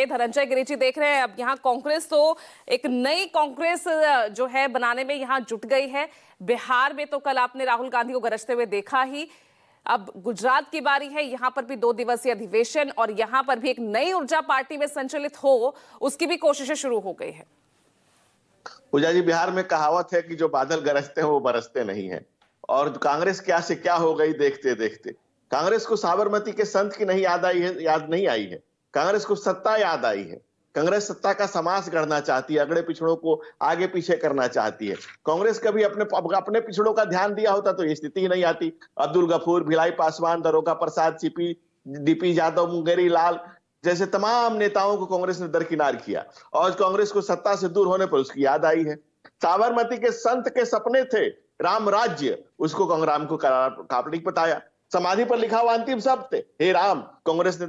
थे। धनंजय गिरि जी देख रहे हैं अब यहाँ कांग्रेस तो एक नई कांग्रेस जो है बनाने में यहाँ जुट गई है। बिहार में तो कल आपने राहुल गांधी को गरजते हुए देखा ही। अब गुजरात की बारी है, यहाँ पर भी 2 दिवसीय अधिवेशन और यहाँ पर भी एक नई ऊर्जा पार्टी में संचालित हो, उसकी भी कोशिशें शुरू हो गई है। पूजा जी, बिहार में कहावत है कि जो बादल गरजते हैं वो बरसते नहीं है, और कांग्रेस क्या से क्या हो गई देखते देखते। कांग्रेस को साबरमती के संत की नहीं याद नहीं आई है। कांग्रेस को सत्ता याद आई है। कांग्रेस सत्ता का समाज गढ़ना चाहती है, अगड़े पिछड़ों को आगे पीछे करना चाहती है। कांग्रेस कभी अपने पिछड़ों का ध्यान दिया होता तो ये स्थिति ही नहीं आती। अब्दुल गफूर, भिलाई पासवान, दरोगा प्रसाद, सीपी, डीपी यादव, मुंगेरी लाल जैसे तमाम नेताओं को कांग्रेस ने दरकिनार किया, और कांग्रेस को सत्ता से दूर होने पर उसकी याद आई है। साबरमती के संत के सपने थे राम राज्य, उसको राम को काल्पनिक बताया। समाधि पर लिखा हुआ अंतिम शब्द थे हे राम, कांग्रेस ने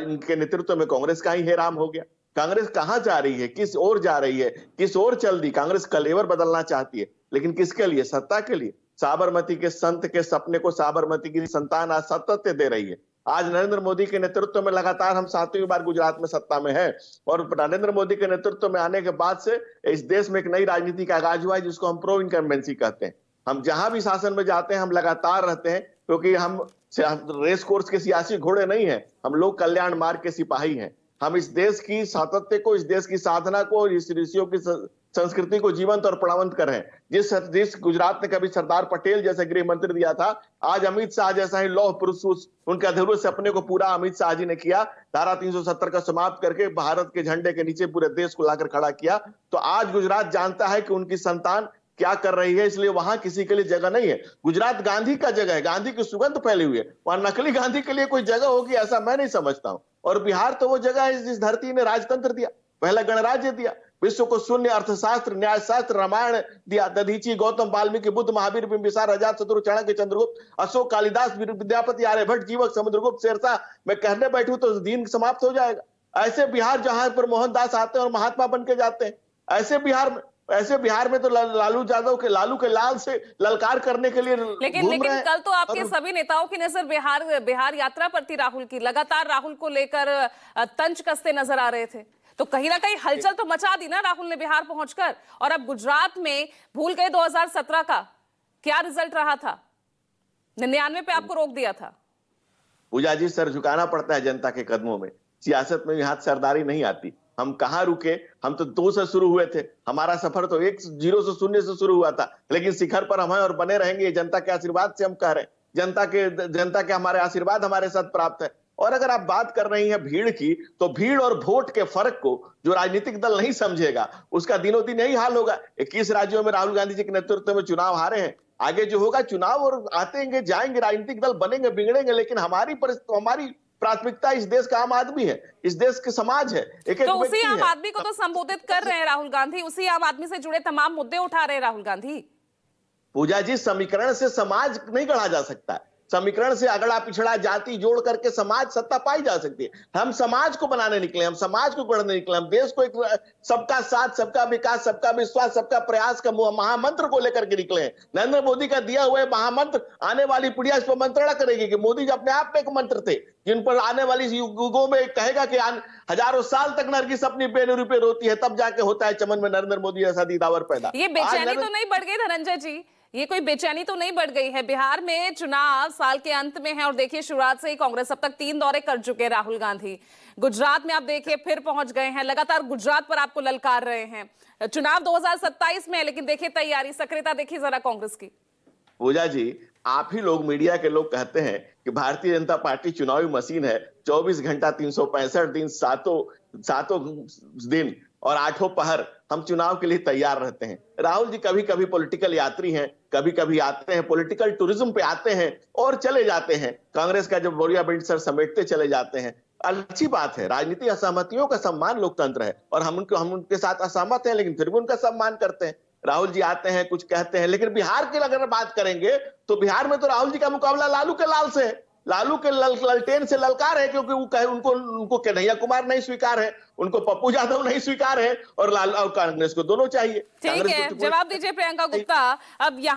इनके नेतृत्व में कांग्रेस का ही हे राम हो गया। कांग्रेस कहां जा रही है, किस ओर जा रही है, किस ओर चल दी? कांग्रेस कलेवर बदलना चाहती है, लेकिन किसके लिए? सत्ता के लिए। साबरमती के संत के सपने को साबरमती की संतान आज सातत्य दे रही है। आज नरेंद्र मोदी के नेतृत्व में लगातार हम 7वीं बार गुजरात में सत्ता में हैं, और नरेंद्र मोदी के नेतृत्व में आने के बाद से इस देश में एक नई राजनीति का आगाज हुआ है, जिसको हम प्रो इनकम्बेंसी कहते हैं। हम जहां भी शासन में जाते हैं हम लगातार रहते हैं, क्योंकि हम रेस कोर्स के सियासी घोड़े नहीं है, हम लोग कल्याण मार्ग के सिपाही हैं। हम इस देश की सातत्य को, इस देश की साधना को, इस ऋषियों की संस्कृति को जीवंत और प्राणवंत कर रहे हैं। जिस गुजरात ने कभी सरदार पटेल जैसे गृह मंत्री दिया था, आज अमित शाह जैसा ही लौह पुरुष उनके अधूरे सपने को पूरा अमित शाह जी ने किया। धारा 370 का समाप्त करके भारत के झंडे के नीचे पूरे देश को लाकर खड़ा किया। तो आज गुजरात जानता है कि उनकी संतान क्या कर रही है, इसलिए वहां किसी के लिए जगह नहीं है। गुजरात गांधी का जगह है, गांधी की सुगंध फैली हुई है। वहां नकली गांधी के लिए कोई जगह होगी ऐसा मैं नहीं समझता हूं। और बिहार तो वो जगह है जिस धरती ने राजतंत्र दिया, पहला गणराज्य दिया, विश्व को शून्य अर्थशास्त्र, न्यायशास्त्र, रामायण दिया। दधीची, गौतम, वाल्मीकि, बुद्ध, महावीर, बिंबिसार, अजात शत्रु, चाणक्य, चंद्रगुप्त, अशोक, कालिदास, विद्यापति, आर्यभट्ट, जीवक, समुद्रगुप्त, शेरशाह। मैं कहने बैठूं तो दिन समाप्त हो जाएगा। ऐसे बिहार जहां पर मोहनदास आते हैं और महात्मा बन के जाते हैं, ऐसे बिहार में तो लालू के लाल से ललकार करने के लिए लेकिन कल तो आपके सभी नेताओं की नजर बिहार यात्रा पर थी राहुल की। लगातार राहुल को लेकर तंज कसते नजर आ रहे थे, तो कहीं ना कहीं हलचल तो मचा दी ना राहुल ने बिहार पहुंचकर। और अब गुजरात में भूल गए 2017 का क्या रिजल्ट रहा था? 99 पे आपको रोक दिया था। पूजा जी, सर झुकाना पड़ता है जनता के कदमों में। सियासत में हाथ सरदारी नहीं आती। हम कहां रुके? हम तो 2 से शुरू हुए थे। हमारा सफर तो 0 से 0 से शुरू हुआ था, लेकिन शिखर पर हम हैं और बने रहेंगे। जनता के आशीर्वाद से हम कह रहे हैं, जनता के हमारे आशीर्वाद हमारे साथ प्राप्त है। और अगर आप बात कर रही हैं भीड़ की, तो भीड़ और वोट के फर्क को जो राजनीतिक दल नहीं समझेगा, उसका दिनों दिन यही हाल होगा। 21 राज्यों में राहुल गांधी जी के नेतृत्व में चुनाव हारे हैं। आगे जो होगा चुनाव, और आते जाएंगे राजनीतिक दल, बनेंगे बिगड़ेंगे, लेकिन हमारी प्राथमिकता इस देश का आम आदमी है, इस देश के समाज है। तो उसी आम आदमी को तो संबोधित कर रहे हैं राहुल गांधी, उसी आम आदमी से जुड़े तमाम मुद्दे उठा रहे हैं राहुल गांधी। पूजा जी, समीकरण से समाज नहीं गढ़ा जा सकता। समीकरण से अगड़ा पिछड़ा जाति जोड़ करके समाज सत्ता पाई जा सकती है। हम समाज को बनाने निकले, हम समाज को गढ़ने निकले, हम देश को एक सबका साथ, सबका विकास, सबका विश्वास, सबका प्रयास का महामंत्र को लेकर के निकले हैं। नरेंद्र मोदी का दिया हुआ महामंत्र आने वाली पीढ़ियां इस पर मंत्रणा करेगी कि मोदी जी अपने आप में एक मंत्र थे, जिन पर आने वाली युगों में कहेगा कि हजारों साल तक नरगिस अपनी बेनुरी पे रोती है, तब जाके होता है चमन में नरेंद्र मोदी जैसा दीदावर पैदा। ये बेचैनी तो नहीं बढ़ गई धनंजय जी? ये कोई बेचैनी तो नहीं बढ़ गई है? बिहार में चुनाव साल के अंत में है और देखिए शुरुआत से ही कांग्रेस अब तक 3 दौरे कर चुके हैं राहुल गांधी। गुजरात में आप देखिए फिर पहुंच गए हैं, लगातार गुजरात पर आपको ललकार रहे हैं। चुनाव 2027 में है, लेकिन देखिए तैयारी, सक्रियता देखिए जरा कांग्रेस की। पूजा जी, आप ही लोग, मीडिया के लोग कहते हैं कि भारतीय जनता पार्टी चुनावी मशीन है। 24 घंटा 365 दिन, सातों दिन और 8 पहर हम चुनाव के लिए तैयार रहते हैं। राहुल जी कभी कभी पॉलिटिकल यात्री हैं, कभी कभी आते हैं, पॉलिटिकल टूरिज्म पे आते हैं और चले जाते हैं। कांग्रेस का जब बोरिया बिल्ड सर समेटते चले जाते हैं। अच्छी बात है, राजनीतिक असहमतियों का सम्मान लोकतंत्र है, और हम उनके साथ असहमत हैं, लेकिन फिर भी उनका सम्मान करते हैं। राहुल जी आते हैं, कुछ कहते हैं, लेकिन बिहार की अगर बात करेंगे तो बिहार में तो राहुल जी का मुकाबला लालू के लाल से है। लालू के ललटेन से ललकार है, क्योंकि उनको कन्हैया कुमार नहीं स्वीकार है, उनको पप्पू यादव नहीं स्वीकार है, और कांग्रेस को दोनों चाहिए। ठीक है, जवाब दीजिए प्रियंका गुप्ता। अब यहाँ